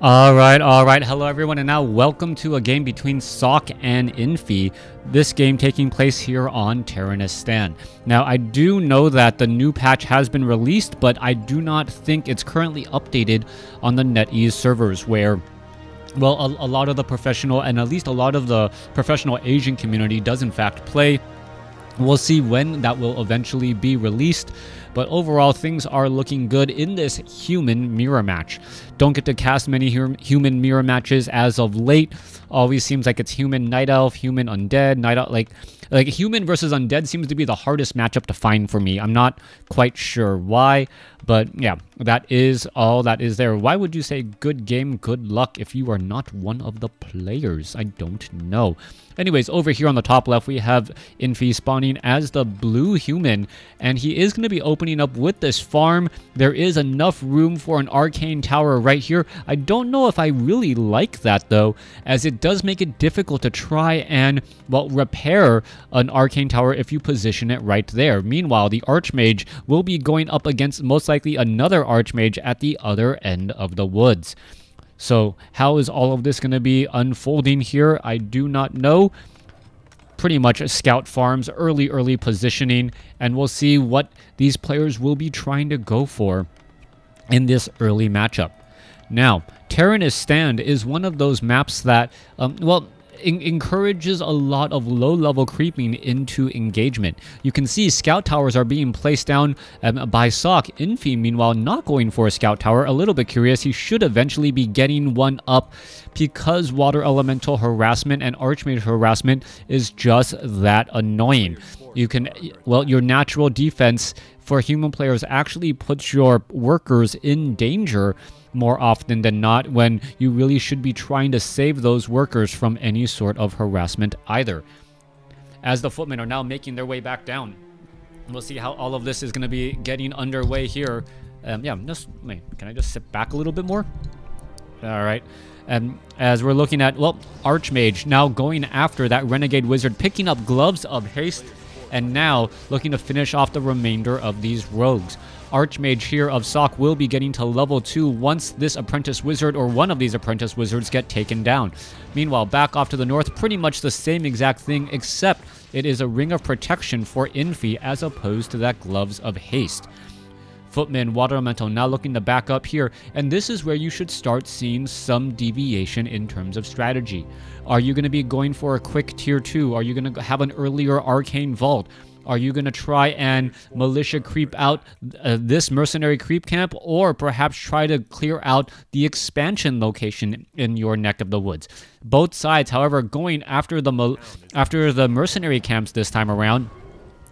Alright, hello everyone, and now welcome to a game between Sok and Infi. This game taking place here on Terranistan. Now, I do know that the new patch has been released, but I do not think it's currently updated on the NetEase servers, where well, a lot of the professional, and at least a lot of the professional Asian community does in fact play. We'll see when that will eventually be released, but overall things are looking good in this human mirror match. Don't get to cast many human mirror matches as of late. Always seems like it's human night elf, human undead, night elf, like human versus undead seems to be the hardest matchup to find for me. I'm not quite sure why, but yeah, that is all that is there. Why would you say good game, good luck if you are not one of the players? I don't know. Anyways, over here on the top left, we have Infi spawning as the blue human, and he is going to be opening up with this farm. There is enough room for an arcane tower right here. I don't know if I really like that, though, as it does make it difficult to try and, well, repair an arcane tower if you position it right there. Meanwhile, the archmage will be going up against most likely another archmage at the other end of the woods. So how is all of this going to be unfolding here? I do not know. Pretty much scout farms, early positioning, and we'll see what these players will be trying to go for in this early matchup. Now, Terranistan is one of those maps that, encourages a lot of low-level creeping into engagement. You can see scout towers are being placed down by Sok. Infi, meanwhile, not going for a scout tower. A little bit curious. He should eventually be getting one up because water elemental harassment and archmage harassment is just that annoying. You can, well, your natural defense for human players actually puts your workers in danger more often than not, when you really should be trying to save those workers from any sort of harassment either. As the footmen are now making their way back down, we'll see how all of this is going to be getting underway here. Yeah, can I just sit back a little bit more? All right. And as we're looking at, well, Archmage now going after that Renegade Wizard, picking up Gloves of Haste, and now looking to finish off the remainder of these rogues. Archmage here of Sok will be getting to level 2 once this Apprentice Wizard or one of these Apprentice Wizards get taken down. Meanwhile, back off to the north, pretty much the same exact thing, except it is a Ring of Protection for Infi as opposed to that Gloves of Haste. Footman, Water Elemental now looking to back up here, and this is where you should start seeing some deviation in terms of strategy. Are you going to be going for a quick tier 2? Are you going to have an earlier Arcane Vault? Are you going to try and militia creep out this mercenary creep camp, or perhaps try to clear out the expansion location in your neck of the woods? Both sides, however, going after the mercenary camps this time around,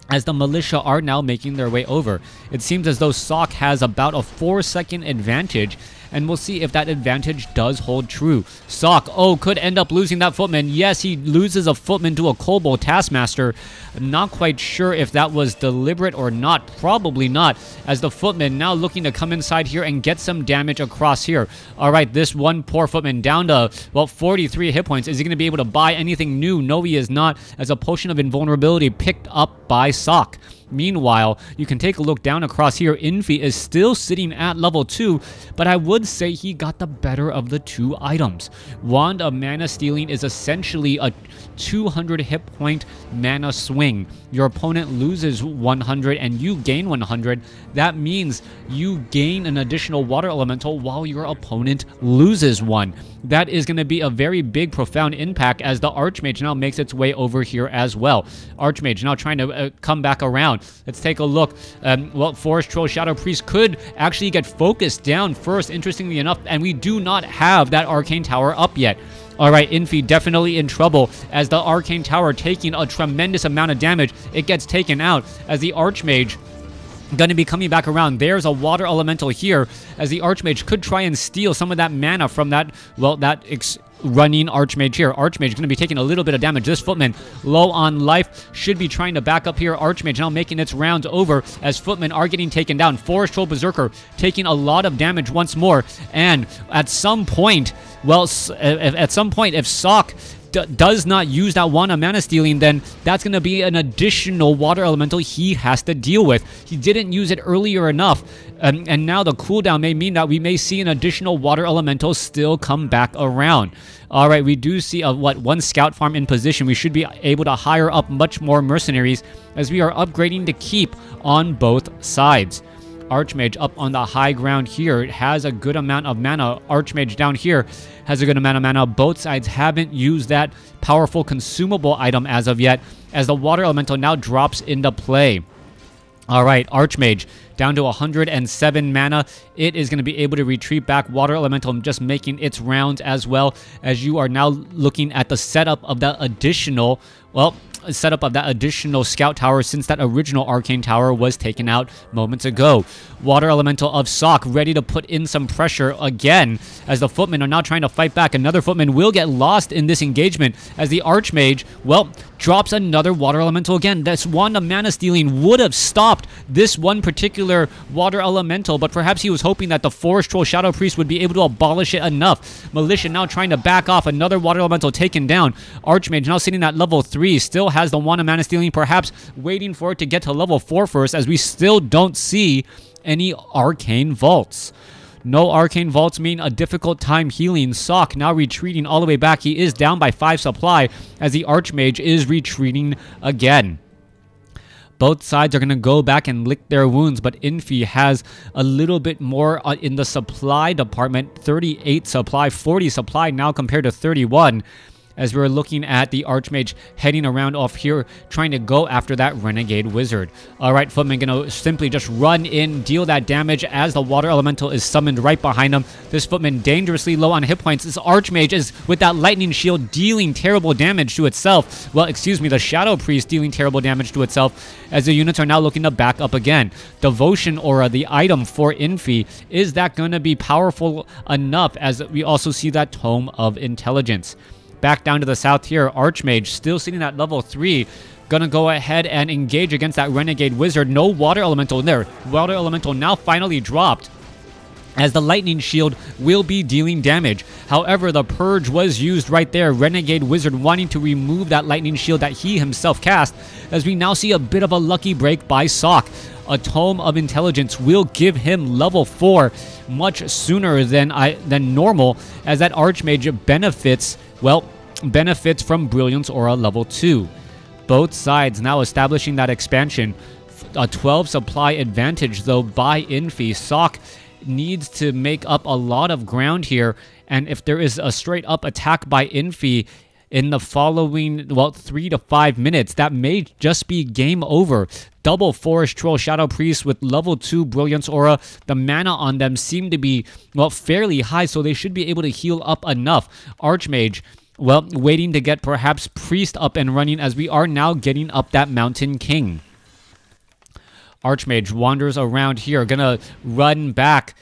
as the militia are now making their way over. It seems as though Sok has about a 4-second advantage, and we'll see if that advantage does hold true. Sok, could end up losing that footman. Yes, he loses a footman to a Kobold Taskmaster. Not quite sure if that was deliberate or not. Probably not, as the footman now looking to come inside here and get some damage across here. All right, this one poor footman down to, well, 43 hit points. Is he going to be able to buy anything new? No, he is not, as a Potion of Invulnerability picked up by Sok. Meanwhile, you can take a look down across here. Infi is still sitting at level 2, but I would say he got the better of the two items. Wand of Mana Stealing is essentially a 200 hit point mana swing. Your opponent loses 100 and you gain 100. That means you gain an additional water elemental while your opponent loses one. That is going to be a very big, profound impact as the Archmage now makes its way over here as well. Archmage now trying to come back around. Let's take a look. Well, Forest Troll Shadow Priest could actually get focused down first, interestingly enough, and we do not have that Arcane Tower up yet. Alright, Infi definitely in trouble as the Arcane Tower taking a tremendous amount of damage. It gets taken out as the Archmage going to be coming back around. There's a water elemental here as the Archmage could try and steal some of that mana from that, well, that running Archmage here. Archmage going to be taking a little bit of damage. This Footman low on life, should be trying to back up here. Archmage now making its rounds over as Footmen are getting taken down. Forest Troll Berserker taking a lot of damage once more, and at some point, well, if Sock does not use that Wand of Mana Stealing, then that's going to be an additional water elemental he has to deal with. He didn't use it earlier enough, and now the cooldown may mean that we may see an additional water elemental still come back around. All right, we do see one scout farm in position. We should be able to hire up much more mercenaries as we are upgrading to keep on both sides. Archmage up on the high ground here. It has a good amount of mana. Archmage down here has a good amount of mana. Both sides haven't used that powerful consumable item as of yet, as the water elemental now drops into play. All right, Archmage down to 107 mana. It is going to be able to retreat back. Water elemental just making its rounds as well, as you are now looking at the setup of that additional, scout tower, since that original arcane tower was taken out moments ago. Water elemental of Sock ready to put in some pressure again, as the Footmen are now trying to fight back. Another Footman will get lost in this engagement as the Archmage, well, drops another water elemental again. This Wand of Mana Stealing would have stopped this one particular water elemental, but perhaps he was hoping that the Forest Troll Shadow Priest would be able to abolish it enough. Militia now trying to back off. Another water elemental taken down. Archmage now sitting at level 3, still has the Wand of Mana Stealing, perhaps waiting for it to get to level 4 first, as we still don't see any arcane vaults. No arcane vaults mean a difficult time healing. Sock now retreating all the way back. He is down by 5 supply as the Archmage is retreating again. Both sides are going to go back and lick their wounds, but Infi has a little bit more in the supply department. 38 supply, 40 supply now compared to 31. As we're looking at the Archmage heading around off here, trying to go after that Renegade Wizard. Alright, Footman gonna simply just run in, deal that damage as the Water Elemental is summoned right behind him. This Footman dangerously low on hit points. This Archmage is, with that Lightning Shield, dealing terrible damage to itself. Well, excuse me, the Shadow Priest dealing terrible damage to itself, as the units are now looking to back up again. Devotion Aura, the item for Infi, is that going to be powerful enough, as we also see that Tome of Intelligence? Back down to the south here, Archmage still sitting at level 3. Gonna go ahead and engage against that Renegade Wizard. No Water Elemental in there. Water Elemental now finally dropped, as the Lightning Shield will be dealing damage. However, the Purge was used right there. Renegade Wizard wanting to remove that Lightning Shield that he himself cast, as we now see a bit of a lucky break by Sock. A Tome of Intelligence will give him level 4 much sooner than normal, as that Archmage benefits from Brilliance Aura level 2. Both sides now establishing that expansion. A 12 supply advantage though by Infi. Sock needs to make up a lot of ground here, and if there is a straight up attack by Infi in the following, 3 to 5 minutes, that may just be game over. Double Forest Troll Shadow Priest with level 2 Brilliance Aura. The mana on them seem to be, fairly high, so they should be able to heal up enough. Archmage, waiting to get perhaps Priest up and running, as we are now getting up that Mountain King. Archmage wanders around here, gonna run back.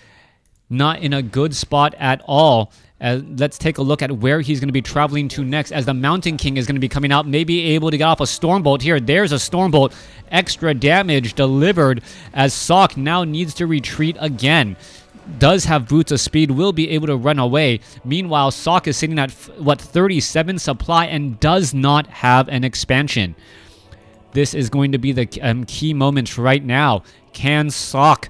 Not in a good spot at all. Let's take a look at where he's going to be traveling to next, as the Mountain King is going to be coming out, maybe able to get off a Stormbolt here. There's a Stormbolt. Extra damage delivered, as Sock now needs to retreat again. Does have Boots of Speed, will be able to run away. Meanwhile, Sock is sitting at, 37 supply and does not have an expansion. This is going to be the key moments right now. Can Sock,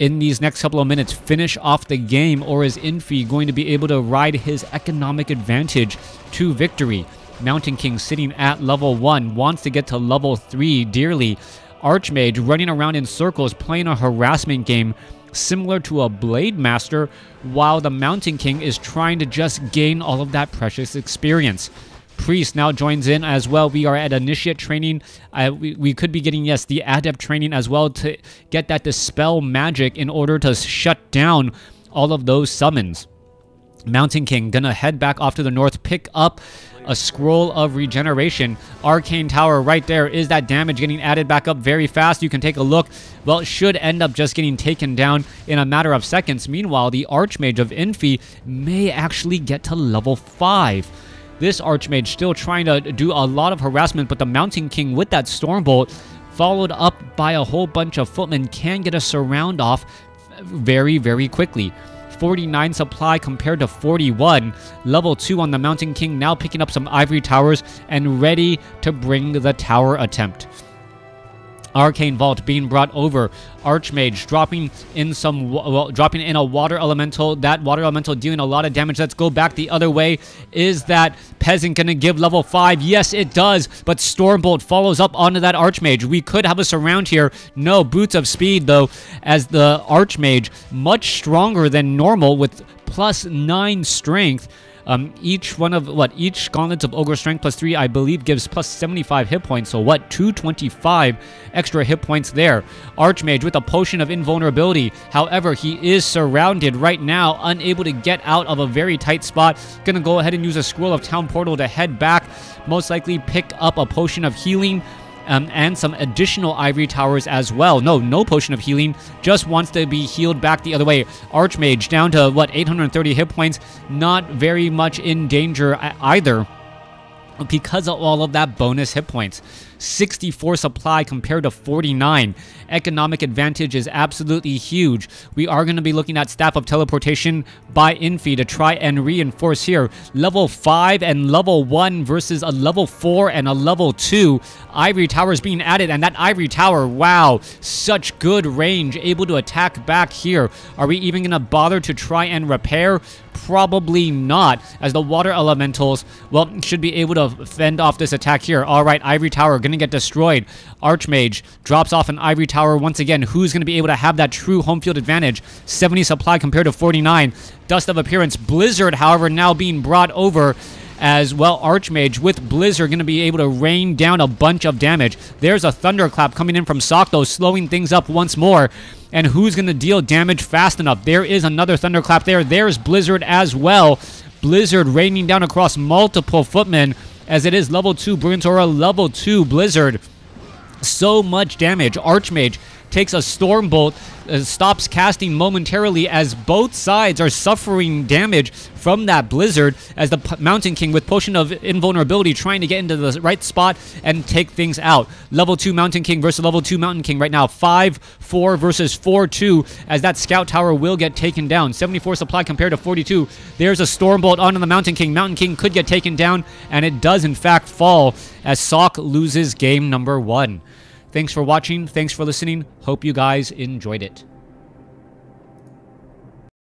in these next couple of minutes, finish off the game, or is Infi going to be able to ride his economic advantage to victory? Mountain King sitting at level 1, wants to get to level 3 dearly. Archmage running around in circles, playing a harassment game similar to a Blade Master, while the Mountain King is trying to just gain all of that precious experience. Priest now joins in as well. We are at Initiate training. We could be getting, yes, the Adept training as well, to get that Dispel magic in order to shut down all of those summons. Mountain King gonna head back off to the north, pick up a scroll of regeneration. Arcane Tower right there. Is that damage getting added back up very fast? You can take a look. Well, it should end up just getting taken down in a matter of seconds. Meanwhile, the Archmage of Infi may actually get to level 5. This Archmage still trying to do a lot of harassment, but the Mountain King with that Stormbolt, followed up by a whole bunch of footmen, can get a surround off very, very quickly. 49 supply compared to 41. Level 2 on the Mountain King, now picking up some ivory towers and ready to bring the tower attempt. Arcane Vault being brought over. Archmage dropping in a water elemental. That water elemental dealing a lot of damage. Let's go back the other way. Is that Peasant going to give level 5? Yes, it does. But Stormbolt follows up onto that Archmage. We could have a surround here. No, Boots of Speed, though, as the Archmage, much stronger than normal with +9 strength. Each gauntlets of Ogre Strength +3, I believe, gives +75 hit points. So what? 225 extra hit points there. Archmage with a potion of invulnerability. However, he is surrounded right now, unable to get out of a very tight spot. Gonna go ahead and use a Scroll of Town Portal to head back. Most likely pick up a potion of healing. And some additional ivory towers as well. No potion of healing. Just wants to be healed back the other way. Archmage down to, 830 hit points. Not very much in danger either, because of all of that bonus hit points. 64 supply compared to 49. Economic advantage is absolutely huge. We are going to be looking at Staff of Teleportation by Infi to try and reinforce here. Level 5 and level 1 versus a level 4 and a level 2. Ivory Towers being added, and that Ivory Tower, wow, such good range, able to attack back here. Are we even going to bother to try and repair? Probably not, as the water elementals, should be able to fend off this attack here. All right, Ivory Tower going to get destroyed. Archmage drops off an Ivory Tower once again. Who's going to be able to have that true home field advantage? 70 supply compared to 49. Dust of Appearance. Blizzard, however, now being brought over as well. Archmage with Blizzard going to be able to rain down a bunch of damage. There's a Thunderclap coming in from Sok, though, slowing things up once more. And who's going to deal damage fast enough? There is another Thunderclap there. There's Blizzard as well. Blizzard raining down across multiple footmen, as it is level 2 Brilliant Aura, level 2 Blizzard. So much damage. Archmage takes a Stormbolt, stops casting momentarily as both sides are suffering damage from that Blizzard, as the Mountain King with Potion of Invulnerability trying to get into the right spot and take things out. Level 2 Mountain King versus level 2 Mountain King right now. 5-4 versus 4-2, as that Scout Tower will get taken down. 74 supply compared to 42. There's a Stormbolt onto the Mountain King. Mountain King could get taken down, and it does in fact fall, as Sok loses game number 1. Thanks for watching. Thanks for listening. Hope you guys enjoyed it.